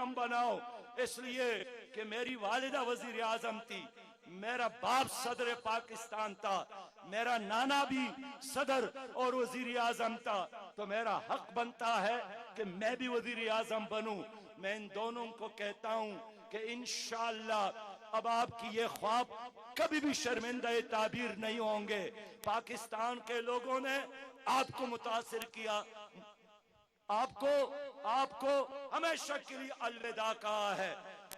आजम बनाओ, इसलिए कि मेरी वालिदा वजीर आजम थी, मेरा बाप सदर पाकिस्तान था, मेरा नाना भी सदर और वजीर आजम था, तो मेरा हक बनता है कि मैं भी वजीर आजम बनूं। मैं इन दोनों को कहता हूं कि इंशाअल्लाह अब आपकी ये ख्वाब कभी भी शर्मिंदा ताबीर नहीं होंगे। पाकिस्तान के लोगों ने आपको मुतासिर किया, आपको हमेशा के लिए अलविदा कहा है,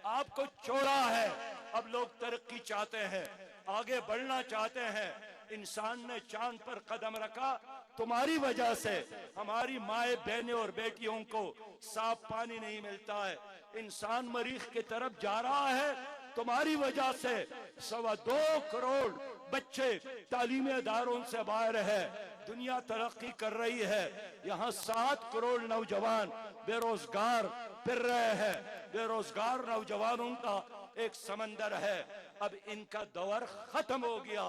आपको छोड़ा है। अब लोग तरक्की चाहते हैं, आगे बढ़ना चाहते हैं। इंसान ने चांद पर कदम रखा, तुम्हारी वजह से हमारी माए बहनें और बेटियों को साफ पानी नहीं मिलता है। इंसान मरीख की तरफ जा रहा है, तुम्हारी वजह से 2.25 करोड़ बच्चे तालीमी इदारों से बाहर है। दुनिया तरक्की कर रही है, यहाँ 7 करोड़ नौजवान बेरोजगार फिर रहे हैं। बेरोजगार नौजवानों का एक समंदर है। अब इनका दौर खत्म हो गया,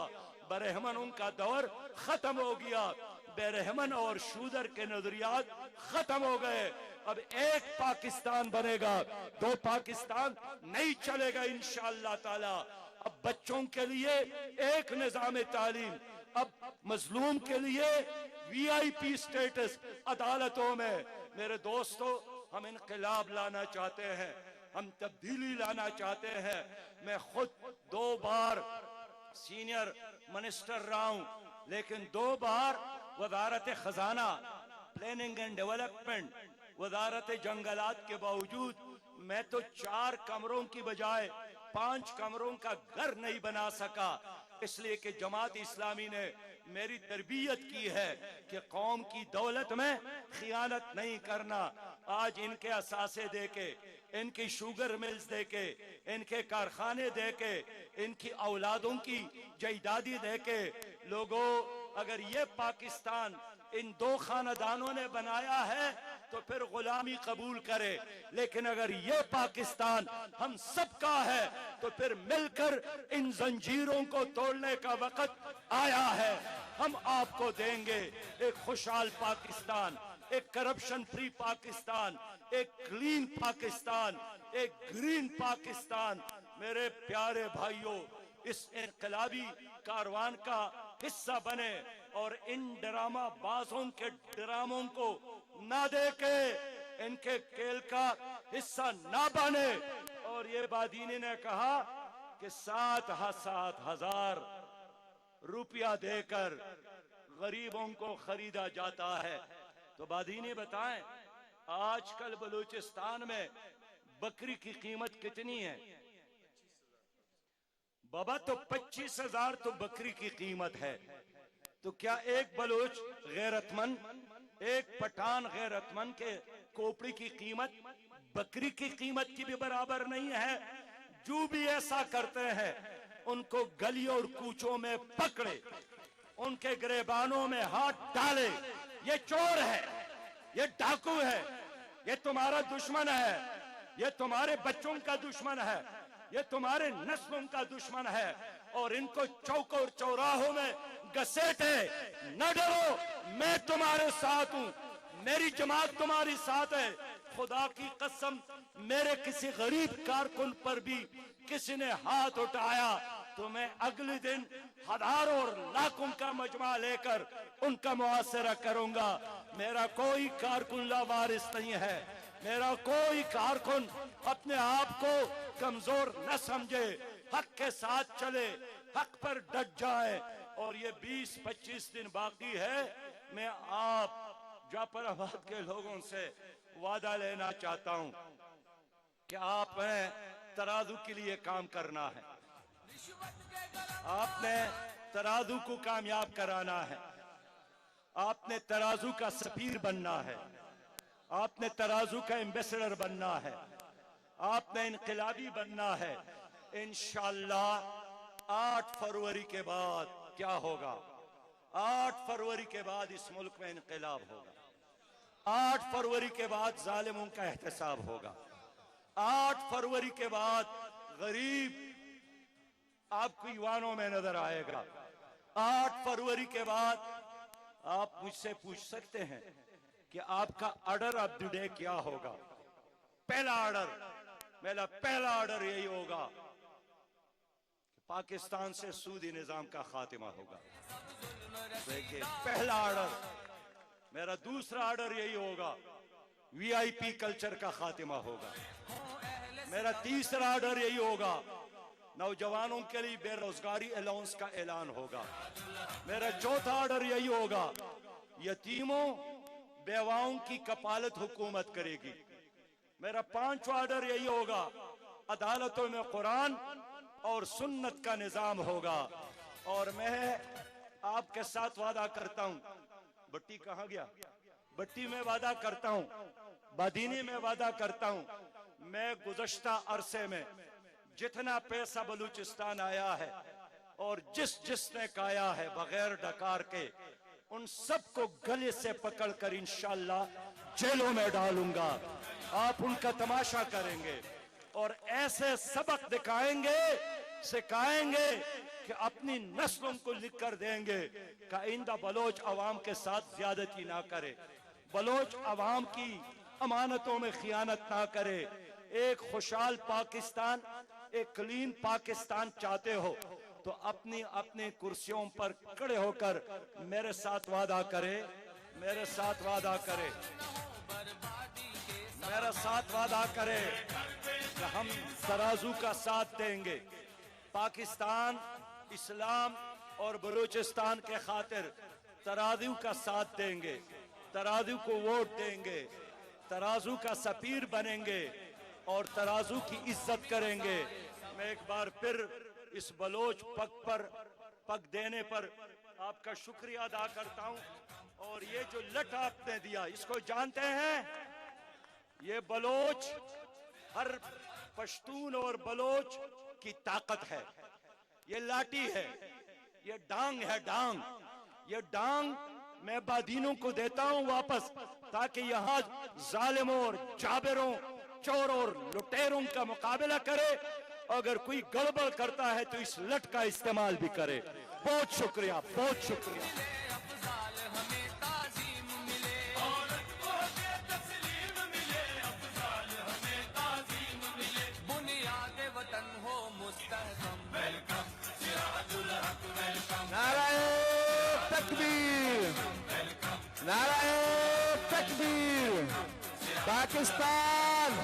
बरहमनों का दौर खत्म हो गया, बेरहमन और शूदर के नजरियात खत्म हो गए। अब एक पाकिस्तान बनेगा, 2 पाकिस्तान नहीं चलेगा इंशाअल्लाह ताला। अब बच्चों के लिए एक निजाम तालीम, अब मजलूम के लिए VIP स्टेटस अदालतों में। मेरे दोस्तों, हम इनकलाब लाना चाहते हैं, हम तब्दीली लाना चाहते हैं। मैं खुद 2 बार सीनियर मिनिस्टर रहा हूं, लेकिन 2 बार वजारत खजाना, प्लानिंग एंड डेवलपमेंट, वजारत जंगलात के बावजूद मैं तो 4 कमरों की बजाय 5 कमरों का घर नहीं बना सका। इसलिए कि जमात इस्लामी ने मेरी तरबियत की है कि कौम की दौलत में खियानत नहीं करना। आज इनके असासे देके, इनकी शुगर मिल्स देके, इनके कारखाने देके, इनकी औलादों की जायदादी देके, लोगों अगर ये पाकिस्तान इन 2 खानदानों ने बनाया है तो फिर गुलामी कबूल करे, लेकिन अगर ये पाकिस्तान हम सबका है तो फिर मिलकर इन जंजीरों को तोड़ने का वक्त आया है। हम आपको देंगे एक खुशहाल पाकिस्तान, एक करप्शन फ्री पाकिस्तान, एक क्लीन पाकिस्तान, एक ग्रीन पाकिस्तान। मेरे प्यारे भाइयों, इस इनकलाबी कारवान का हिस्सा बने और इन ड्रामा बाजों के ड्रामों को ना देके इनके खेल का हिस्सा ना बने। और ये बादीनी ने कहा कि 7,000 रुपया देकर गरीबों को खरीदा जाता है। तो बादीनी बताएं, आजकल बलूचिस्तान में बकरी की कीमत कितनी है? बाबा, तो 25,000 तो बकरी की कीमत है। तो क्या एक बलूच गैरतमंद, एक पठान गैरतमंद के खोपड़ी की कीमत बकरी की कीमत की भी बराबर नहीं है? जो भी ऐसा करते हैं उनको गलियों और कूचों में पकड़े, उनके गिरबानों में हाथ डाले। ये चोर है, ये डाकू है, ये तुम्हारा दुश्मन है, ये तुम्हारे बच्चों का दुश्मन है, ये तुम्हारे नस्लों का दुश्मन है। और इनको चौकों और चौराहों में घसीटे। न डरो, मैं तुम्हारे साथ हूं, मेरी जमात तुम्हारी साथ है। खुदा की कसम, मेरे किसी गरीब कारकुन पर भी किसी ने हाथ उठाया तो मैं अगले दिन हजारों और लाखों का मजमा लेकर उनका मुआसरा करूंगा। मेरा कोई कारकुन लावारिस नहीं है, मेरा कोई कारकुन अपने आप को कमजोर न समझे, हक के साथ चले, हक पर डट जाए। और ये 20-25 दिन बाकी है। मैं आप जाफराबाद के लोगों से वादा लेना चाहता हूं कि आपने तराजू के लिए काम करना है, आपने तराजू को कामयाब कराना है, आपने तराजू का सफीर बनना है, आपने तराजू का एम्बेसडर बनना है, आपने इनकलाबी बनना है। इंशाअल्लाह 8 फरवरी के बाद क्या होगा? 8 फरवरी के बाद इस मुल्क में इनकलाब होगा। 8 फरवरी के बाद जालिमों का एहतसाब होगा। 8 फरवरी के बाद गरीब आपको युवानों में नजर आएगा। 8 फरवरी के बाद आप मुझसे पूछ सकते हैं कि आपका ऑर्डर ऑफ द डे क्या होगा? پہلا آرڈر یہی ہوگا کہ پاکستان سے سودی نظام کا خاتمہ ہوگا. دیکھیں پہلا آرڈر. میرا دوسرا آرڈر یہی ہوگا وی آئی پی کلچر کا خاتمہ ہوگا. میرا تیسرا آرڈر یہی ہوگا نوجوانوں کے لیے بے روزگاری الاؤنس کا اعلان ہوگا. میرا چوتھا آرڈر یہی ہوگا یتیموں بیواؤں کی کفالت حکومت کرے گی. میرا پانچواں آرڈر یہی ہوگا عدالتوں میں قرآن اور سنت کا نظام ہوگا. اور میں آپ کے ساتھ وعدہ کرتا ہوں, بٹی کہاں گیا, بٹی میں وعدہ کرتا ہوں, بادینی میں وعدہ کرتا ہوں, میں گزشتہ عرصے میں جتنا پیسہ بلوچستان آیا ہے اور جس نے کایا ہے بغیر ڈکار کے, ان سب کو گلے سے پکڑ کر انشاءاللہ جیلوں میں ڈالوں گا. آپ ان کا تماشا کریں گے اور ایسے سبق دکھائیں گے, سکھائیں گے کہ اپنی نسلوں کو لکھ کر دیں گے کہ آئندہ بلوچ عوام کے ساتھ زیادتی نہ کرے, بلوچ عوام کی امانتوں میں خیانت نہ کرے. ایک خوشحال پاکستان, ایک کلین پاکستان چاہتے ہو تو اپنی کرسیوں پر کھڑے ہو کر میرے ساتھ وعدہ کرے, میرے ساتھ وعدہ کرے, میرے ساتھ وعدہ کرے کہ ہم ترازو کا ساتھ دیں گے. پاکستان, اسلام اور بلوچستان کے خاطر ترازو کا ساتھ دیں گے, ترازو کو ووٹ دیں گے, ترازو کا سفیر بنیں گے اور ترازو کی عزت کریں گے. میں ایک بار پھر اس بلوچ پگ دینے پر آپ کا شکریہ ادا کرتا ہوں. اور یہ جو لٹ آپ نے دیا اس کو جانتے ہیں, یہ بلوچ, ہر پشتون اور بلوچ کی طاقت ہے. یہ لاٹھی ہے, یہ ڈانگ ہے, ڈانگ. یہ ڈانگ میں بادینوں کو دیتا ہوں واپس تاکہ یہاں ظالموں اور جابروں, چوروں اور لٹیروں کا مقابلہ کرے. اگر کوئی گڑبڑ کرتا ہے تو اس لٹ کا استعمال بھی کرے. بہت شکریہ, بہت شکریہ. نعرہ تکبیر, نعرہ تکبیر. پاکستان